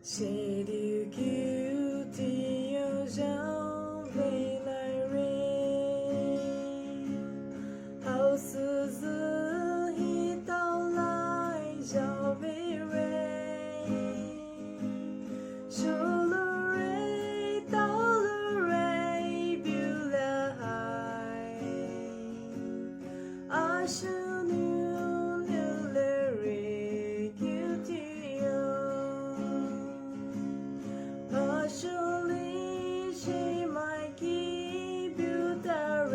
谁的旧的忧伤未来人，好似自一到来小为人，说了瑞到了瑞，比了爱，阿是牛牛了瑞旧的忧。手里谁买给表达人？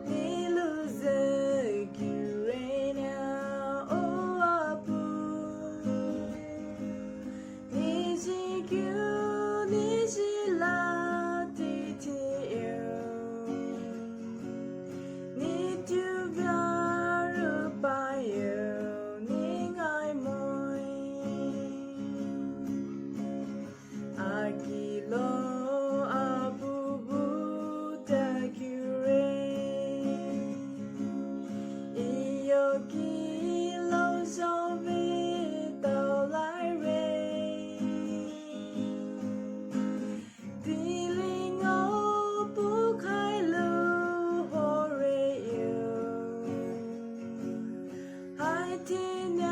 你路在旧人呀，哦啊不，你是旧，你是拉的天佑，你就不要白有你爱慕。Akilo abubu takure iyo kilo sao về tao lại về đi linh ô bu khai lu ho re yêu hai thiên